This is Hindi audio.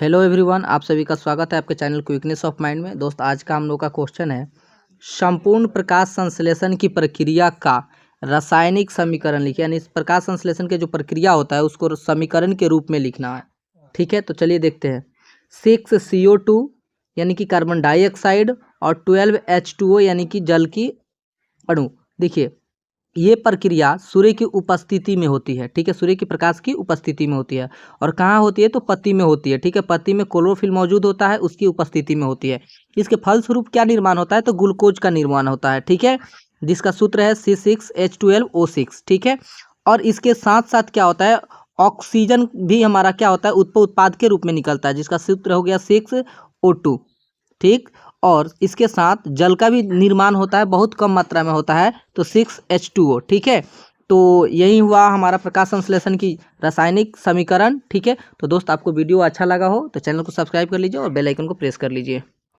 हेलो एवरीवन, आप सभी का स्वागत है आपके चैनल क्विकनेस ऑफ माइंड में। दोस्त, आज का हम लोग का क्वेश्चन है संपूर्ण प्रकाश संश्लेषण की प्रक्रिया का रासायनिक समीकरण लिखिए। यानी इस प्रकाश संश्लेषण के जो प्रक्रिया होता है उसको समीकरण के रूप में लिखना है। ठीक है, तो चलिए देखते हैं। 6CO2 यानी कि कार्बन डाइऑक्साइड और 12H2O यानी कि जल की अणु। देखिए, ये प्रक्रिया सूर्य की उपस्थिति में होती है। ठीक है, सूर्य की प्रकाश की उपस्थिति में होती है। और कहाँ होती है? तो पत्ती में होती है। ठीक है, पत्ती में क्लोरोफिल मौजूद होता है, उसकी उपस्थिति में होती है। इसके फलस्वरूप क्या निर्माण होता है? तो ग्लूकोज का निर्माण होता है। ठीक है, जिसका सूत्र है C6H12O6। ठीक है, और इसके साथ साथ क्या होता है? ऑक्सीजन भी हमारा क्या होता है? उत्पाद के रूप में निकलता है, जिसका सूत्र हो गया 6O2। ठीक, और इसके साथ जल का भी निर्माण होता है, बहुत कम मात्रा में होता है, तो 6H2O। ठीक है, तो यही हुआ हमारा प्रकाश संश्लेषण की रासायनिक समीकरण। ठीक है, तो दोस्त, आपको वीडियो अच्छा लगा हो तो चैनल को सब्सक्राइब कर लीजिए और बेल आइकन को प्रेस कर लीजिए।